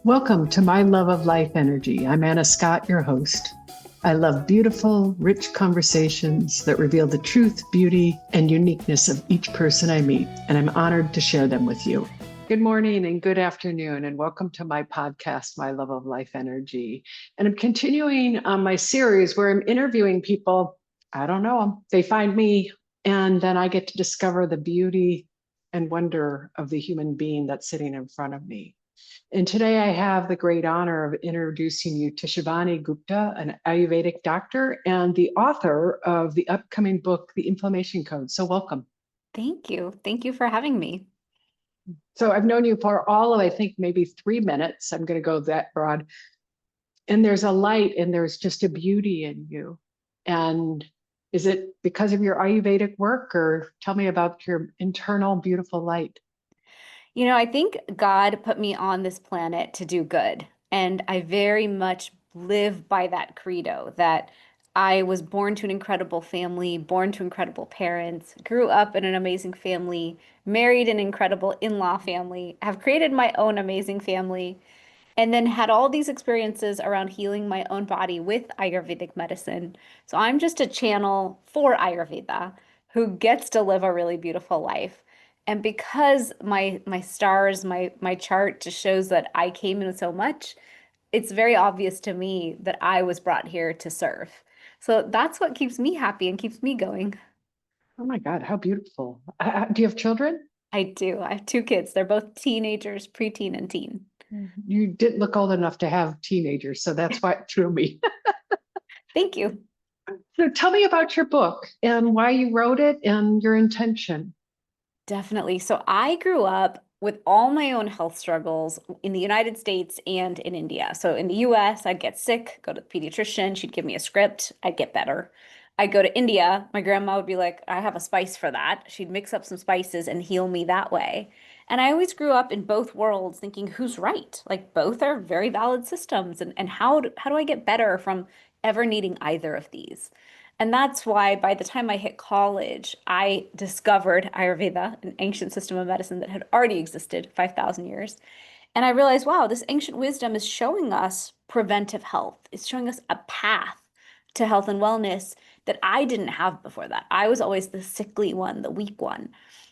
Welcome to My Love of Life Energy. I'm Anna Scott, your host. I love beautiful, rich conversations that reveal the truth, beauty, and uniqueness of each person I meet, and I'm honored to share them with you. Good morning and good afternoon, and welcome to my podcast, My Love of Life Energy. And I'm continuing on my series where I'm interviewing people. I don't know them. They find me, and then I get to discover the beauty and wonder of the human being that's sitting in front of me. And today I have the great honor of introducing you to Shivani Gupta, an Ayurvedic doctor and the author of the upcoming book, The Inflammation Code. So welcome. Thank you. Thank you for having me. So I've known you for all of, I think, maybe 3 minutes. I'm going to go that broad. And there's a light and there's just a beauty in you. And is it because of your Ayurvedic work, or tell me about your internal beautiful light? I think God put me on this planet to do good. And I very much live by that credo that I was born to an incredible family, born to incredible parents, grew up in an amazing family, married an incredible in-law family, have created my own amazing family, and then had all these experiences around healing my own body with Ayurvedic medicine. So I'm just a channel for Ayurveda who gets to live a really beautiful life. And because my stars, my chart just shows that I came in with so much, it's very obvious to me that I was brought here to serve. So that's what keeps me happy and keeps me going. Oh my God, how beautiful. Do you have children? I do. I have two kids. They're both teenagers, preteen and teen. You didn't look old enough to have teenagers, so that's why it threw me. Thank you. So tell me about your book and why you wrote it and your intention. Definitely. So I grew up with all my own health struggles in the United States and in India. So in the US, I'd get sick, go to the pediatrician, she'd give me a script, I'd get better. I'd go to India, my grandma would be like, I have a spice for that. She'd mix up some spices and heal me that way. And I always grew up in both worlds thinking, who's right? Like both are very valid systems. And how do I get better from ever needing either of these? And that's why by the time I hit college, I discovered Ayurveda, an ancient system of medicine that had already existed 5,000 years. And I realized, wow, this ancient wisdom is showing us preventive health. It's showing us a path to health and wellness that I didn't have before that. I was always the sickly one, the weak one.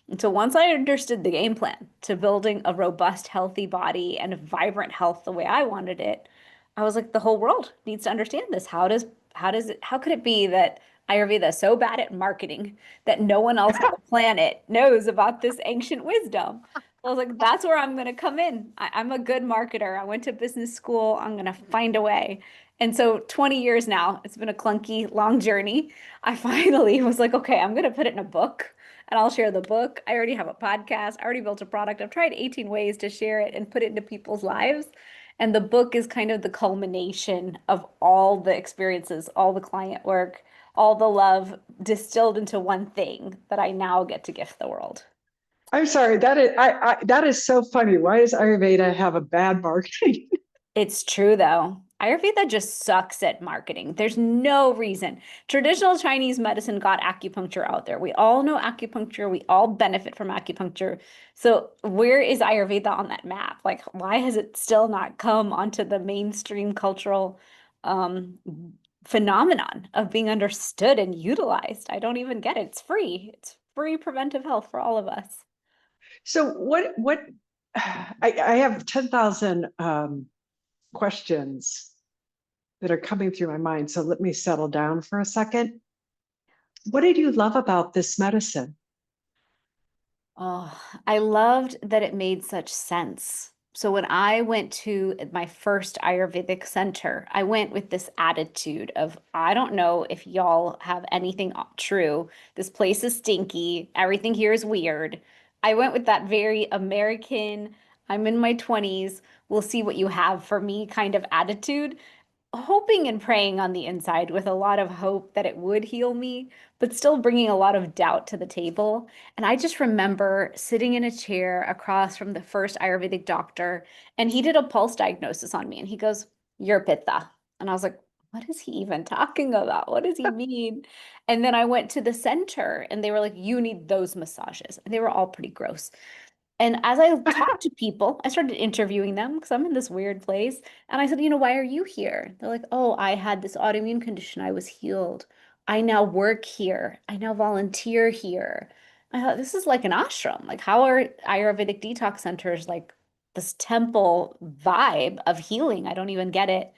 And so once I understood the game plan to building a robust, healthy body and a vibrant health the way I wanted it, I was like, the whole world needs to understand this. How could it be that Ayurveda is so bad at marketing that no one else on the planet knows about this ancient wisdom? I was like, that's where I'm going to come in. I'm a good marketer. I went to business school. I'm going to find a way. And so 20 years now, it's been a clunky, long journey. I finally was like, okay, I'm going to put it in a book and I'll share the book. I already have a podcast. I already built a product. I've tried 18 ways to share it and put it into people's lives. And the book is kind of the culmination of all the experiences, all the client work, all the love distilled into one thing that I now get to gift the world. I'm sorry, that is so funny. Why does Ayurveda have a bad marketing? It's true though. Ayurveda just sucks at marketing. There's no reason. Traditional Chinese medicine got acupuncture out there. We all know acupuncture. We all benefit from acupuncture. So where is Ayurveda on that map? Like, why has it still not come onto the mainstream cultural um, phenomenon of being understood and utilized? I don't even get it. It's free. It's free preventive health for all of us. So what I have 10,000 questions that are coming through my mind. So let me settle down for a second. What did you love about this medicine? Oh, I loved that it made such sense. So when I went to my first Ayurvedic center, I went with this attitude of, I don't know if y'all have anything true. This place is stinky. Everything here is weird. I went with that very American, I'm in my 20s, we'll see what you have for me kind of attitude, hoping and praying on the inside with a lot of hope that it would heal me, but still bringing a lot of doubt to the table. And I just remember sitting in a chair across from the first Ayurvedic doctor, and he did a pulse diagnosis on me, and he goes, "You're Pitta." And I was like, what is he even talking about? What does he mean? And then I went to the center, and they were like, "You need those massages." And they were all pretty gross. And as I talked to people, I started interviewing them because I'm in this weird place. And I said, why are you here? They're like, oh, I had this autoimmune condition. I was healed. I now work here. I now volunteer here. I thought this is like an ashram. Like, how are Ayurvedic detox centers like this temple vibe of healing? I don't even get it.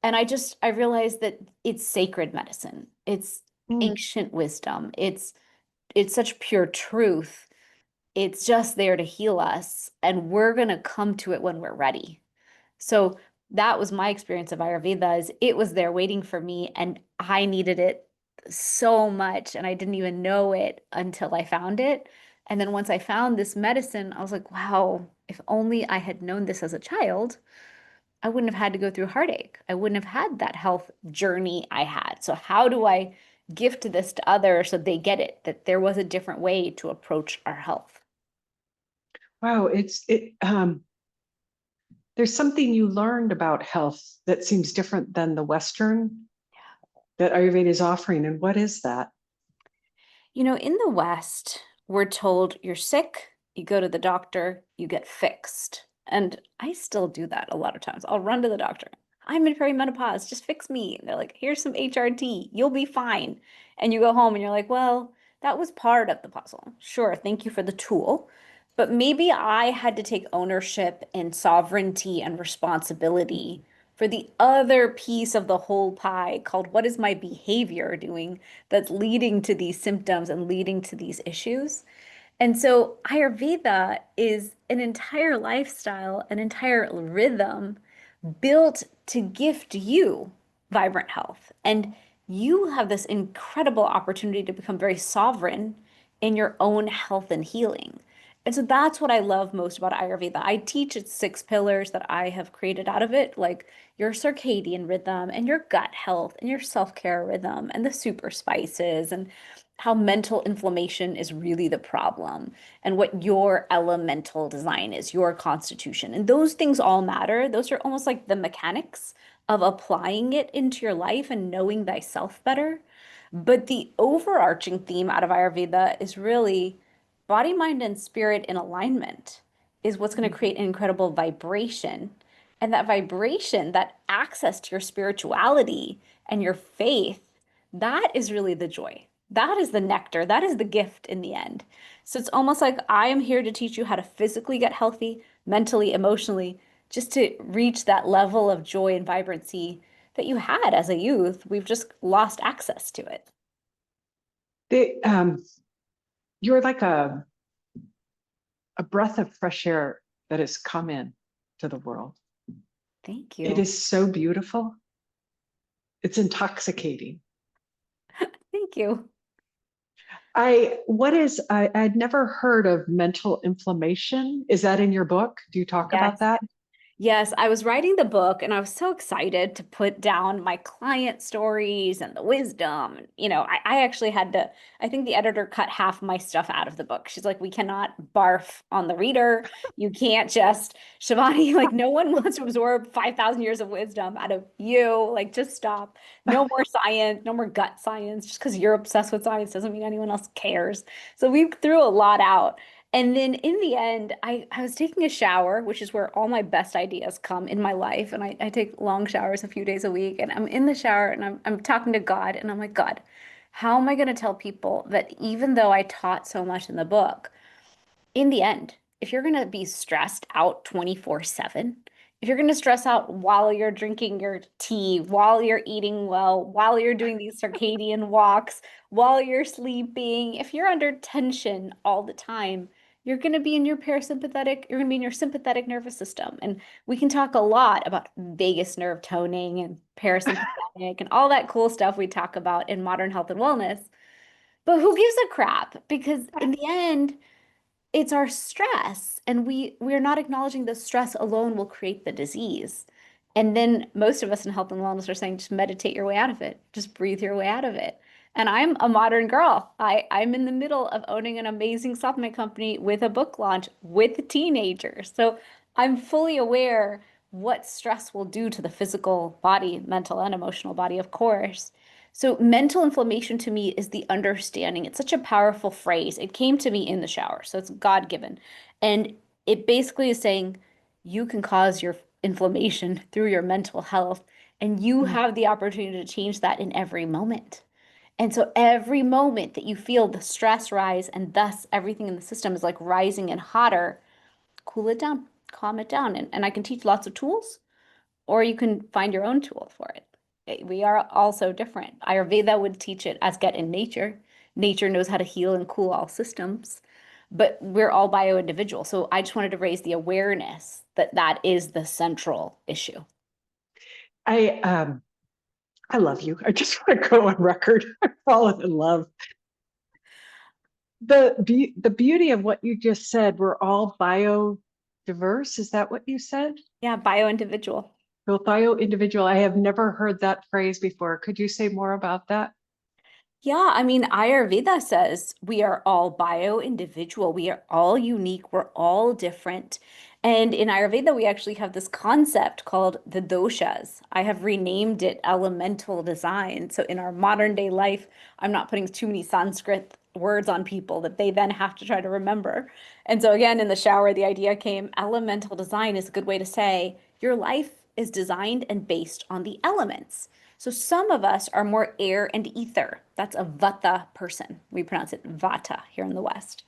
And I realized that it's sacred medicine. It's Mm. ancient wisdom. It's such pure truth. It's just there to heal us, and we're going to come to it when we're ready. So that was my experience of Ayurveda is it was there waiting for me, and I needed it so much, and I didn't even know it until I found it. And then once I found this medicine, I was like, wow, if only I had known this as a child, I wouldn't have had to go through heartache. I wouldn't have had that health journey I had. So how do I gift this to others so they get it, that there was a different way to approach our health? Wow, there's something you learned about health that seems different than the Western that Ayurveda is offering. And what is that? In the West, we're told you're sick, you go to the doctor, you get fixed. And I still do that a lot of times. I'll run to the doctor. I'm in perimenopause, just fix me. And they're like, here's some HRT, you'll be fine. And you go home and you're like, well, that was part of the puzzle. Sure, thank you for the tool. But maybe I had to take ownership and sovereignty and responsibility for the other piece of the whole pie called what is my behavior doing that's leading to these symptoms and leading to these issues. And so Ayurveda is an entire lifestyle, an entire rhythm built to gift you vibrant health. And you have this incredible opportunity to become very sovereign in your own health and healing. And so that's what I love most about Ayurveda. I teach its 6 pillars that I have created out of it, like your circadian rhythm and your gut health and your self-care rhythm and the super spices and how mental inflammation is really the problem and what your elemental design is, your constitution. And those things all matter. Those are almost like the mechanics of applying it into your life and knowing thyself better. But the overarching theme out of Ayurveda is really body, mind, and spirit in alignment is what's going to create an incredible vibration. And that vibration, that access to your spirituality and your faith, that is really the joy. That is the nectar. That is the gift in the end. So it's almost like I am here to teach you how to physically get healthy, mentally, emotionally, just to reach that level of joy and vibrancy that you had as a youth. We've just lost access to it. They, you're like a breath of fresh air that has come in to the world. Thank It you. is so beautiful. It's intoxicating. Thank you. I'd never heard of mental inflammation. Is that in your book? Do you talk about Yes. that? Yes, I was writing the book and I was so excited to put down my client stories and the wisdom. I actually had to, I think the editor cut half my stuff out of the book. She's like, we cannot barf on the reader. You can't just, Shivani, like, no one wants to absorb 5,000 years of wisdom out of you. Like, just stop. No more science, no more gut science. Just because you're obsessed with science doesn't mean anyone else cares. So we threw a lot out. And then in the end, I was taking a shower, which is where all my best ideas come in my life. And I take long showers a few days a week. And I'm in the shower and I'm talking to God. And I'm like, God, how am I going to tell people that even though I taught so much in the book, in the end, if you're going to be stressed out 24/7, if you're going to stress out while you're drinking your tea, while you're eating well, while you're doing these circadian walks, while you're sleeping, if you're under tension all the time, you're going to be in your parasympathetic, you're going to be in your sympathetic nervous system. And we can talk a lot about vagus nerve toning and parasympathetic and all that cool stuff we talk about in modern health and wellness. But who gives a crap? Because in the end, it's our stress and we're not acknowledging that stress alone will create the disease. And then most of us in health and wellness are saying just meditate your way out of it, just breathe your way out of it. And I'm a modern girl. I'm in the middle of owning an amazing supplement company with a book launch with teenagers, so I'm fully aware what stress will do to the physical body, mental and emotional body, of course. So mental inflammation to me is the understanding. It's such a powerful phrase. It came to me in the shower, so it's God-given. And it basically is saying you can cause your inflammation through your mental health, and you Mm. have the opportunity to change that in every moment. And so every moment that you feel the stress rise and thus everything in the system is like rising and hotter, cool it down, calm it down. And I can teach lots of tools, or you can find your own tool for it. We are also different. Ayurveda would teach it as get in nature. Nature knows how to heal and cool all systems, but we're all bio-individual. So I just wanted to raise the awareness that that is the central issue. I I love you. I just want to go on record. I'm falling in love. The beauty of what you just said, we're all biodiverse. Is that what you said? Yeah, bio-individual. Well, bio individual. I have never heard that phrase before. Could you say more about that? Yeah, I mean, Ayurveda says we are all bio-individual. We are all unique. We're all different. And in Ayurveda, we actually have this concept called the doshas. I have renamed it elemental design. So in our modern day life, I'm not putting too many Sanskrit words on people that they then have to try to remember. And so again, in the shower, the idea came elemental design is a good way to say your life is designed and based on the elements. So some of us are more air and ether. That's a vata person. We pronounce it vata here in the West.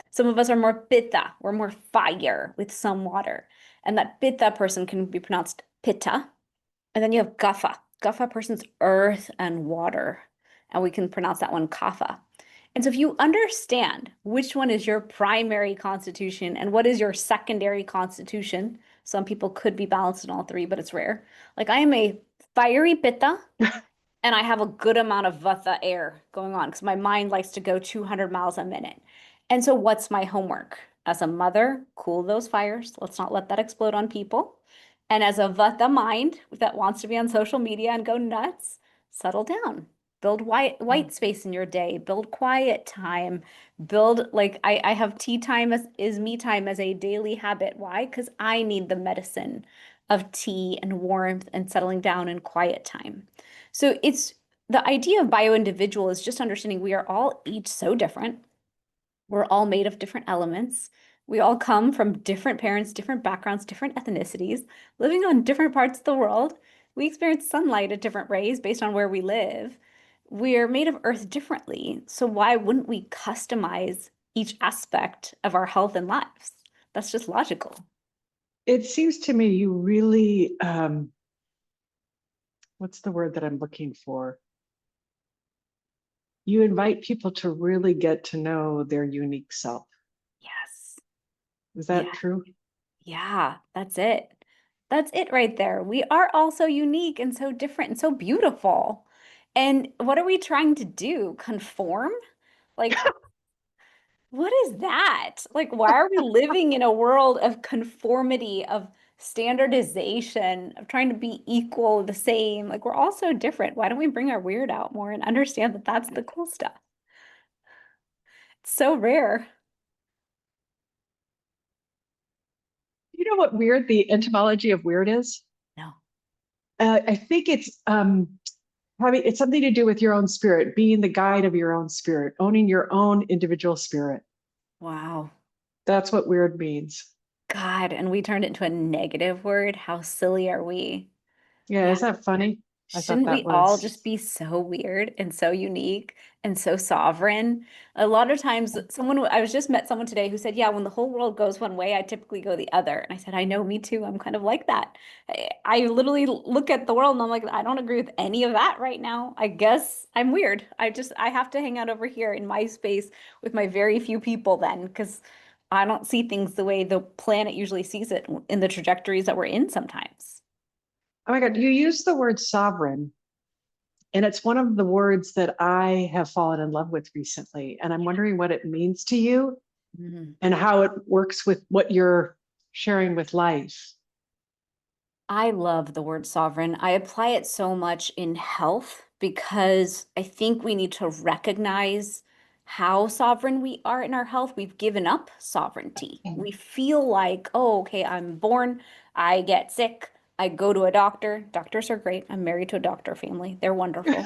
Some of us are more pitta. We're more fire with some water. And that pitta person can be pronounced pitta. And then you have kapha. Kapha person's earth and water. And we can pronounce that one kapha. And so if you understand which one is your primary constitution and what is your secondary constitution, some people could be balanced in all three, but it's rare. Like I am a fiery pitta and I have a good amount of vata air going on because my mind likes to go 200 miles a minute. And so what's my homework? As a mother, cool those fires. Let's not let that explode on people. And as a vata mind that wants to be on social media and go nuts, settle down. Build white space in your day. Build quiet time. Build like I have tea time as is me time as a daily habit. Why? Because I need the medicine of tea and warmth and settling down and quiet time. So it's the idea of bio-individual is just understanding we are all each so different. We're all made of different elements. We all come from different parents, different backgrounds, different ethnicities, living on different parts of the world. We experience sunlight at different rays based on where we live. We're made of earth differently. So why wouldn't we customize each aspect of our health and lives? That's just logical. It seems to me you really, what's the word that I'm looking for? You invite people to really get to know their unique self. Yes. Is Yeah. that true? Yeah, that's it. That's it right there. We are all so unique and so different and so beautiful. And what are we trying to do? Conform? Like, what is that? Like, why are we living in a world of conformity, of standardization, of trying to be equal, the same? Like, we're all so different. Why don't we bring our weird out more and understand that that's the cool stuff? It's so rare. You know what weird the etymology of weird is? No. I think it's having it's something to do with your own spirit, being the guide of your own spirit, owning your own individual spirit. Wow. That's what weird means. God, and we turned it into a negative word. How silly are we? Yeah, Yeah. is that funny? I thought Shouldn't that we all was. just be so weird and so unique and so sovereign? A lot of times, I was just met someone today who said, yeah, when the whole world goes one way, I typically go the other. And I said, I know, me too. I'm kind of like that. I literally look at the world and I'm like, I don't agree with any of that right now. I guess I'm weird. I have to hang out over here in my space with my very few people then, because I don't see things the way the planet usually sees it in the trajectories that we're in sometimes. Oh my God, you use the word sovereign, and it's one of the words that I have fallen in love with recently. And I'm wondering what it means to you Mhm. and how it works with what you're sharing with life. I love the word sovereign. I apply it so much in health because I think we need to recognize how sovereign we are in our health. We've given up sovereignty. We feel like, oh, okay, I'm born, I get sick, I go to a doctor. Doctors are great. I'm married to a doctor family. They're wonderful.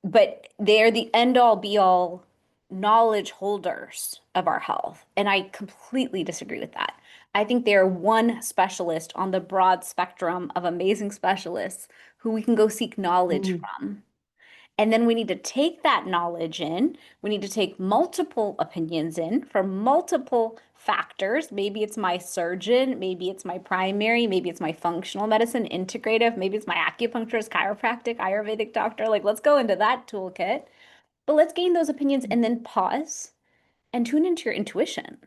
but they're the end all be all knowledge holders of our health. And I completely disagree with that. I think they are one specialist on the broad spectrum of amazing specialists who we can go seek knowledge Mm. from. And then we need to take that knowledge in. We need to take multiple opinions in from multiple factors. Maybe it's my surgeon, maybe it's my primary, maybe it's my functional medicine integrative, maybe it's my acupuncturist, chiropractic, Ayurvedic doctor. Like, let's go into that toolkit. But let's gain those opinions and then pause and tune into your intuition.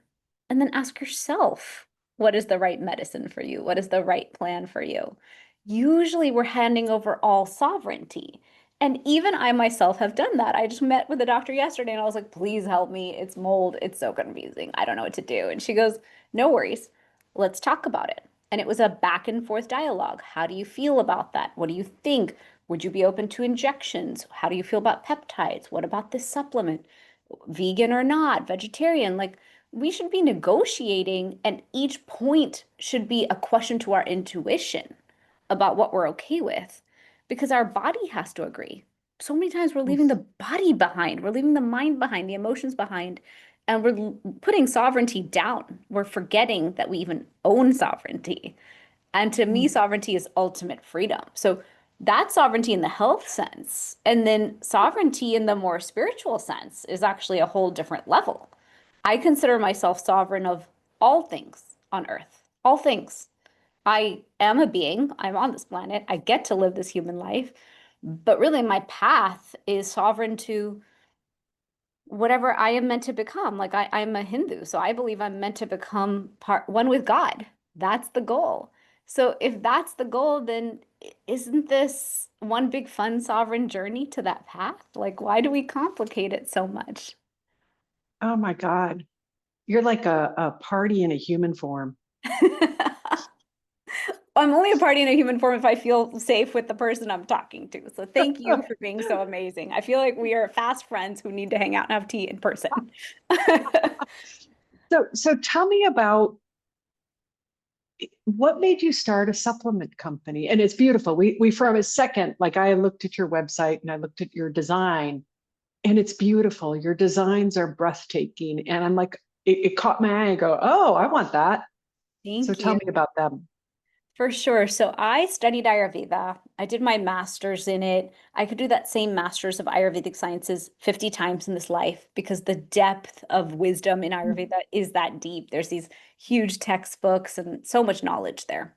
And then ask yourself, what is the right medicine for you? What is the right plan for you? Usually we're handing over all sovereignty. And even I myself have done that. I just met with a doctor yesterday and I was like, please help me. It's mold. It's so confusing. I don't know what to do. And she goes, no worries. Let's talk about it. And it was a back and forth dialogue. How do you feel about that? What do you think? Would you be open to injections? How do you feel about peptides? What about this supplement? Vegan or not, vegetarian, like we should be negotiating, and each point should be a question to our intuition about what we're okay with because our body has to agree. So many times we're leaving the body behind, we're leaving the mind behind, the emotions behind, and we're putting sovereignty down. We're forgetting that we even own sovereignty. And to me, Mm. sovereignty is ultimate freedom. So that's sovereignty in the health sense. And then sovereignty in the more spiritual sense is actually a whole different level. I consider myself sovereign of all things on earth, all things. I am a being, I'm on this planet, I get to live this human life, but really my path is sovereign to whatever I am meant to become. Like I'm a Hindu, so I believe I'm meant to become part one with God. That's the goal. So if that's the goal, then isn't this one big fun sovereign journey to that path? Like, why do we complicate it so much? Oh my God. You're like a party in a human form. I'm only a party in a human form if I feel safe with the person I'm talking to. So thank you for being so amazing. I feel like we are fast friends who need to hang out and have tea in person. So tell me about what made you start a supplement company? And it's beautiful. We from a second, like I looked at your website and I looked at your design, and it's beautiful. Your designs are breathtaking. And I'm like, it caught my eye. I go, oh, I want that. So Thank tell you. me about them. For sure. So I studied Ayurveda. I did my master's in it. I could do that same master's of Ayurvedic sciences 50 times in this life because the depth of wisdom in Ayurveda is that deep. There's these huge textbooks and so much knowledge there.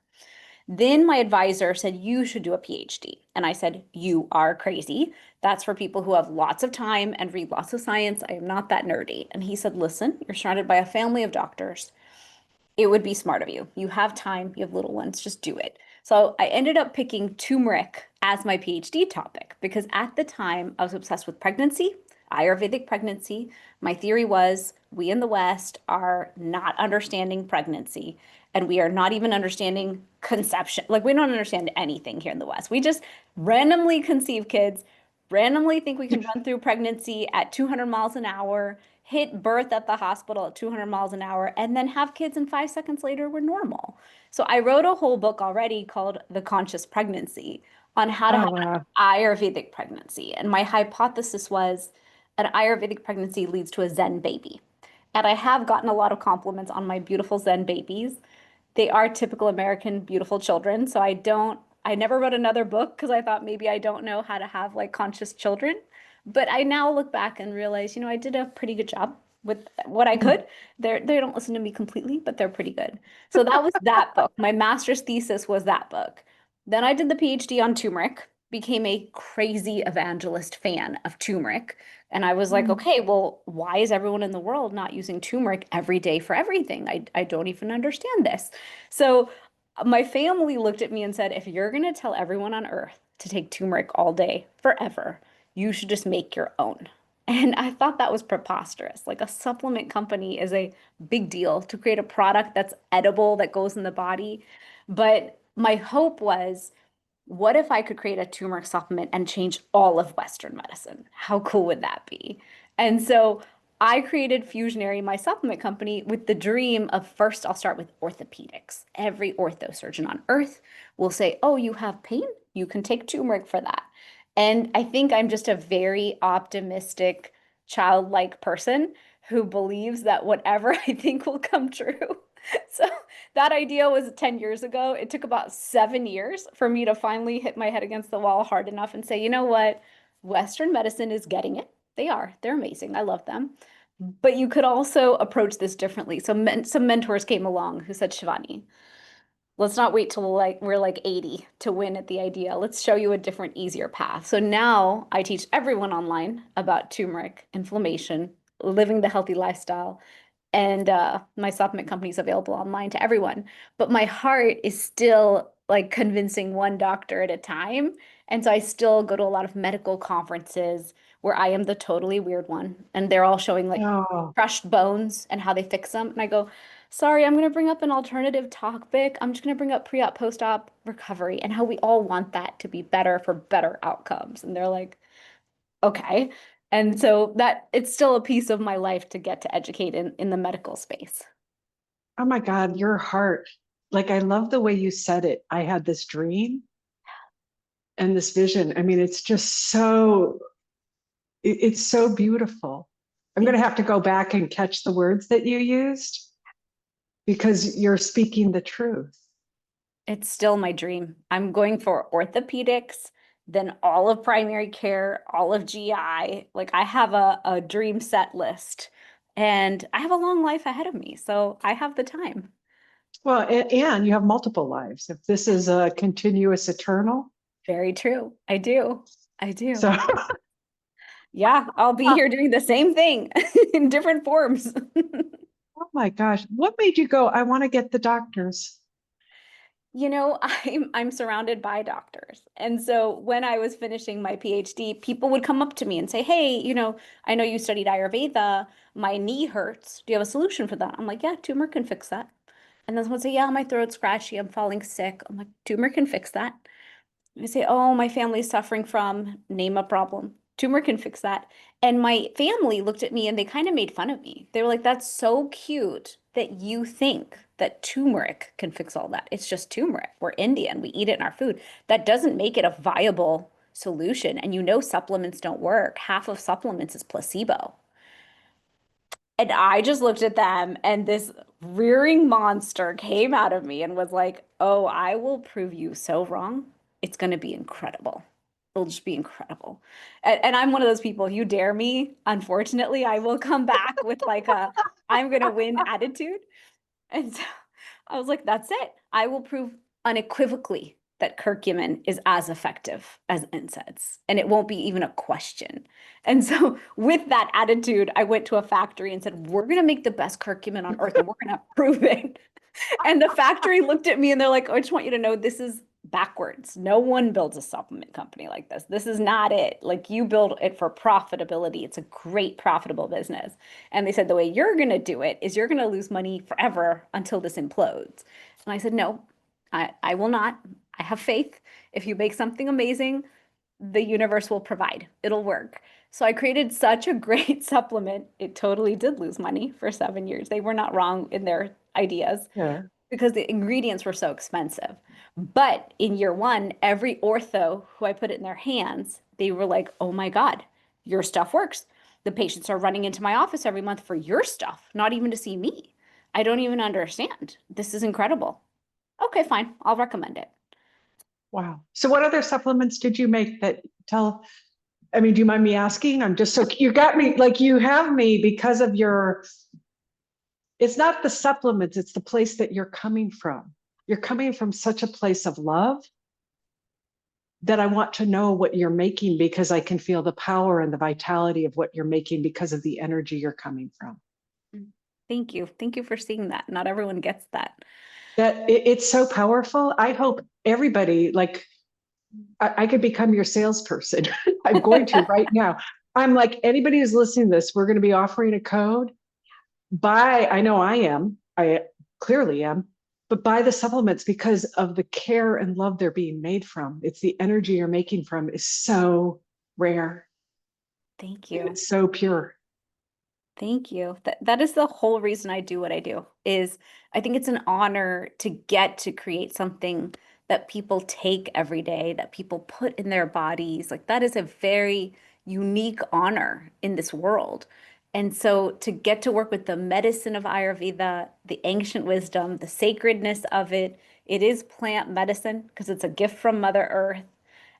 Then my advisor said, you should do a PhD. And I said, you are crazy. That's for people who have lots of time and read lots of science. I am not that nerdy. And he said, listen, you're surrounded by a family of doctors. It would be smart of you. You have time, you have little ones, just do it. So I ended up picking turmeric as my PhD topic because at the time I was obsessed with pregnancy, Ayurvedic pregnancy. My theory was we in the West are not understanding pregnancy and we are not even understanding conception. Like we don't understand anything here in the West. We just randomly conceive kids, randomly think we can run through pregnancy at 200 miles an hour, hit birth at the hospital at 200 miles an hour, and then have kids and 5 seconds later we're normal. So I wrote a whole book already called The Conscious Pregnancy on how to Oh, have wow. an Ayurvedic pregnancy. And my hypothesis was an Ayurvedic pregnancy leads to a Zen baby. And I have gotten a lot of compliments on my beautiful Zen babies. They are typical American beautiful children. So I never wrote another book because I thought maybe I don't know how to have like conscious children. But I now look back and realize, I did a pretty good job with what I could. They don't listen to me completely, but they're pretty good. So that was that book. My master's thesis was that book. Then I did the PhD on turmeric, became a crazy evangelist fan of turmeric. And I was like, Mm. okay, well, why is everyone in the world not using turmeric every day for everything? I don't even understand this. So my family looked at me and said, if you're going to tell everyone on earth to take turmeric all day forever, you should just make your own. And I thought that was preposterous. Like a supplement company is a big deal to create a product that's edible that goes in the body. But my hope was, what if I could create a turmeric supplement and change all of Western medicine? How cool would that be? And so I created Fusionary, my supplement company, with the dream of first I'll start with orthopedics. Every ortho surgeon on earth will say, oh, you have pain? You can take turmeric for that. And I think I'm just a very optimistic, childlike person who believes that whatever I think will come true. So that idea was 10 years ago. It took about 7 years for me to finally hit my head against the wall hard enough and say, you know what? Western medicine is getting it. They are. They're amazing. I love them. But you could also approach this differently. So some mentors came along who said, Shivani, let's not wait till we're like 80 to win at the idea. Let's show you a different, easier path. So now I teach everyone online about turmeric, inflammation, living the healthy lifestyle, and my supplement company is available online to everyone. But my heart is still like convincing one doctor at a time. And so I still go to a lot of medical conferences where I am the totally weird one. And they're all showing like Oh, crushed bones and how they fix them. And I go, sorry, I'm going to bring up an alternative topic. I'm just going to bring up pre-op, post-op recovery and how we all want that to be better for better outcomes. And they're like, okay. And so that it's still a piece of my life to get to educate in the medical space. oh my God, your heart. Like, I love the way you said it. I had this dream and this vision. I mean, it's just so, it's so beautiful. I'm going Thank to have to go back and catch the words that you used because you're speaking the truth. It's still my dream. I'm going for orthopedics, then all of primary care, all of GI. Like I have a dream set list and I have a long life ahead of me. So I have the time. Well, and you have multiple lives. If this is a continuous eternal, Very true. I do. I so do. Yeah, I'll be here doing the same thing in different forms. oh my gosh, what made you go, I want to get the doctors? You know, I'm surrounded by doctors. And so when I was finishing my PhD, people would come up to me and say, "Hey, I know you studied Ayurveda. My knee hurts. Do you have a solution for that?" I'm like, "Yeah, tumor can fix that." And then someone would say, "Yeah, my throat's scratchy. I'm falling sick." I'm like, "Tumor can fix that." I say, oh, my family's suffering from name a problem. Tumor can fix that. And my family looked at me and they kind of made fun of me. They were like, that's so cute that you think that turmeric can fix all that. It's just turmeric. We're Indian. We eat it in our food. That doesn't make it a viable solution. And supplements don't work. Half of supplements is placebo. And I just looked at them, and this rearing monster came out of me and was like, oh, I will prove you so wrong. It's going to be incredible. It'll just be incredible. And I'm one of those people, you dare me, unfortunately, I will come back with like a I'm going to win attitude. And so I was like, that's it. I will prove unequivocally that curcumin is as effective as NSAIDs, and it won't be even a question. And so, with that attitude, I went to a factory and said, we're going to make the best curcumin on earth and we're going to prove it. And the factory looked at me and they're like, oh, I just want you to know this is backwards. No one builds a supplement company like this. This is not it. Like you build it for profitability. It's a great profitable business. And they said the way you're going to do it is you're going to lose money forever until this implodes. And I said, no, I will not. I have faith. If you make something amazing, the universe will provide. It'll work. So I created such a great supplement. It totally did lose money for 7 years. They were not wrong in their ideas Yeah. because the ingredients were so expensive. But in year one, every ortho who I put it in their hands, they were like, oh my God, your stuff works. The patients are running into my office every month for your stuff, not even to see me. I don't even understand. This is incredible. Okay, fine. I'll recommend it. Wow. So what other supplements did you make that tell, I mean, do you mind me asking? I'm just so, you got me, like you have me because of your, it's not the supplements, it's the place that you're coming from. You're coming from such a place of love that I want to know what you're making because I can feel the power and the vitality of what you're making because of the energy you're coming from. Thank you. Thank you for seeing that. Not everyone gets that. That it's so powerful. I hope everybody, like, I could become your salesperson. I'm going to right now. I'm like, anybody who's listening to this, we're going to be offering a code. Buy, I know I am, I clearly am, but buy the supplements because of the care and love they're being made from. It's the energy you're making from is so rare Thank and you. it's so pure. Thank you. That is the whole reason I do what I do is I think it's an honor to get to create something that people take every day, that people put in their bodies. Like that is a very unique honor in this world. And so to get to work with the medicine of Ayurveda, the ancient wisdom, the sacredness of it, it is plant medicine because it's a gift from Mother Earth.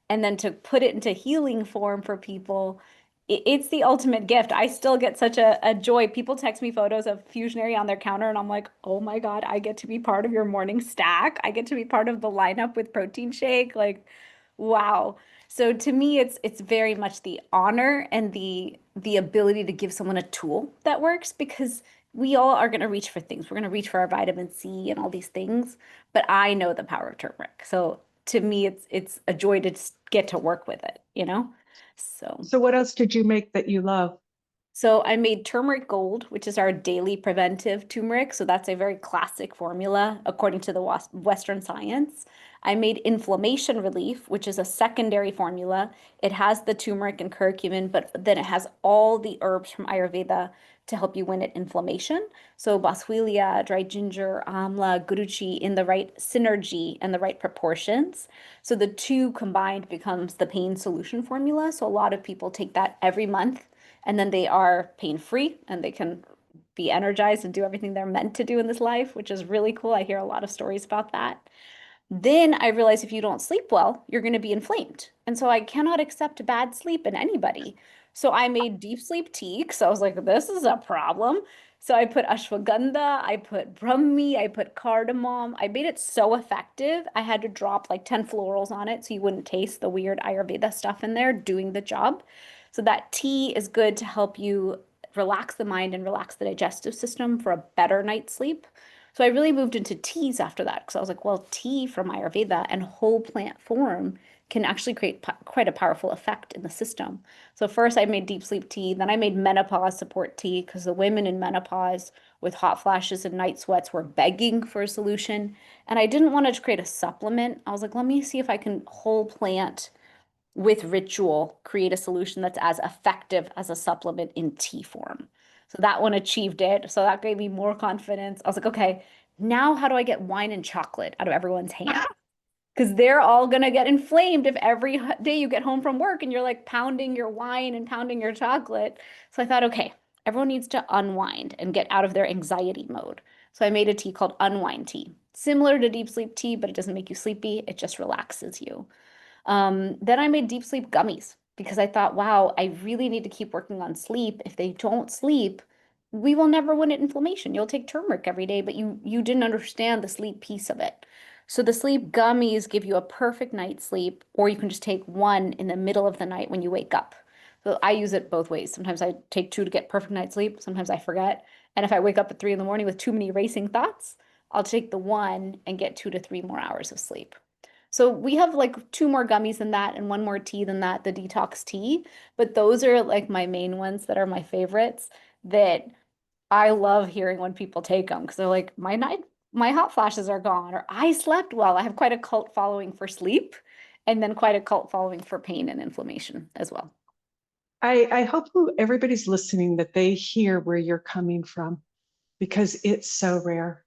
And then to put it into healing form for people, it's the ultimate gift. I still get such a joy. People text me photos of Fusionary on their counter, and I'm like, oh my God, I get to be part of your morning stack. I get to be part of the lineup with protein shake. Like, wow. So to me, it's very much the honor and the ability to give someone a tool that works because we all are going to reach for things. We're going to reach for our vitamin C and all these things, but I know the power of turmeric. So to me, it's a joy to just get to work with it, you know? So. So what else did you make that you love? So I made turmeric gold, which is our daily preventive turmeric. So that's a very classic formula according to the Western science. I made inflammation relief, which is a secondary formula. It has the turmeric and curcumin, but then it has all the herbs from Ayurveda to help you win at inflammation. So boswellia, dry ginger, amla, guduchi in the right synergy and the right proportions. So the two combined becomes the pain solution formula. So a lot of people take that every month and then they are pain free and they can be energized and do everything they're meant to do in this life, which is really cool. I hear a lot of stories about that. Then I realized if you don't sleep well, you're going to be inflamed. And so I cannot accept bad sleep in anybody. So I made deep sleep tea because I was like, this is a problem. So I put ashwagandha, I put brahmi, I put cardamom. I made it so effective. I had to drop like 10 florals on it so you wouldn't taste the weird Ayurveda stuff in there doing the job. So that tea is good to help you relax the mind and relax the digestive system for a better night's sleep. So I really moved into teas after that because I was like, well, tea from Ayurveda and whole plant form can actually create quite a powerful effect in the system. So first I made deep sleep tea, then I made menopause support tea because the women in menopause with hot flashes and night sweats were begging for a solution. And I didn't want to create a supplement. I was like, let me see if I can whole plant with ritual create a solution that's as effective as a supplement in tea form. So that one achieved it. So that gave me more confidence. I was like, okay, now how do I get wine and chocolate out of everyone's hand? Because they're all going to get inflamed if every day you get home from work and you're like pounding your wine and pounding your chocolate. So I thought, okay, everyone needs to unwind and get out of their anxiety mode. So I made a tea called unwind tea, similar to deep sleep tea, but it doesn't make you sleepy. It just relaxes you. Then I made deep sleep gummies because I thought, wow, I really need to keep working on sleep. If they don't sleep, we will never win at inflammation. You'll take turmeric every day, but you didn't understand the sleep piece of it. So the sleep gummies give you a perfect night's sleep, or you can just take one in the middle of the night when you wake up. So I use it both ways. Sometimes I take two to get perfect night's sleep. Sometimes I forget. And if I wake up at 3 in the morning with too many racing thoughts, I'll take the one and get 2 to 3 more hours of sleep. So we have like two more gummies than that and one more tea than that, the detox tea. But those are like my main ones that are my favorites that I love hearing when people take them because they're like, my hot flashes are gone, or I slept well. I have quite a cult following for sleep and then quite a cult following for pain and inflammation as well. I hope who everybody's listening that they hear where you're coming from because it's so rare.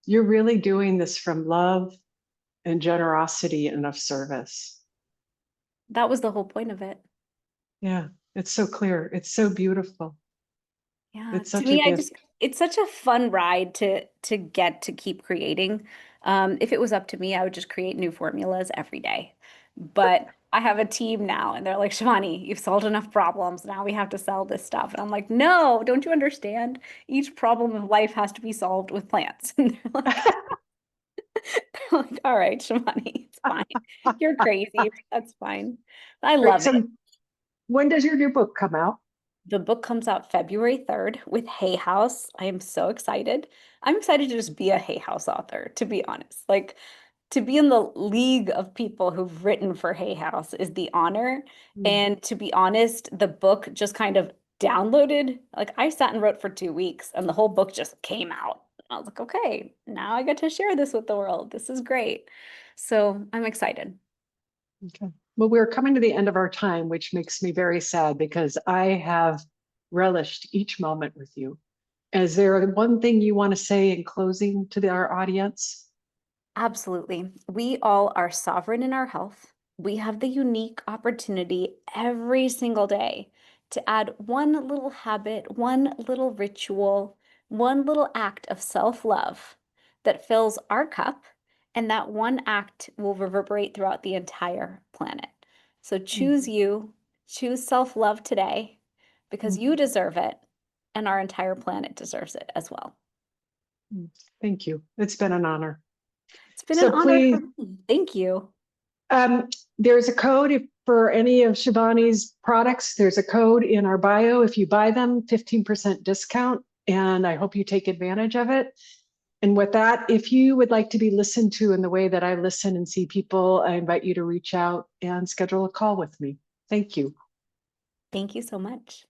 You're really doing this from love and generosity and of service. That was the whole point of it. Yeah, it's so clear. It's so beautiful. Yeah, It's to such a me, I gift. just it's such a fun ride to get to keep creating. If it was up to me, I would just create new formulas every day. But I have a team now, and they're like, Shivani, you've solved enough problems. Now we have to sell this stuff. And I'm like, no, don't you understand? Each problem of life has to be solved with plants. And they're like, all right, Shivani, it's fine. You're crazy. That's fine. I Right. love it. So when does your new book come out? The book comes out February 3rd with Hay House. I am so excited. I'm excited to just be a Hay House author, to be honest. Like to be in the league of people who've written for Hay House is the honor. Mm, And to be honest, the book just kind of downloaded. Like I sat and wrote for 2 weeks and the whole book just came out. I was like, okay, now I get to share this with the world. This is great. So I'm excited. okay. Well, we're coming to the end of our time, which makes me very sad because I have relished each moment with you. Is there one thing you want to say in closing to our audience? Absolutely. We all are sovereign in our health. We have the unique opportunity every single day to add one little habit, one little ritual, one little act of self-love that fills our cup, and that one act will reverberate throughout the entire planet. So choose you, choose self-love today because you deserve it, and our entire planet deserves it as well. Thank you. It's been an honor. It's been an So honor please, for me. Thank you. there's a code for any of Shivani's products. There's a code in our bio. If you buy them, 15% discount. And I hope you take advantage of it. And with that, if you would like to be listened to in the way that I listen and see people, I invite you to reach out and schedule a call with me. Thank you. Thank you so much.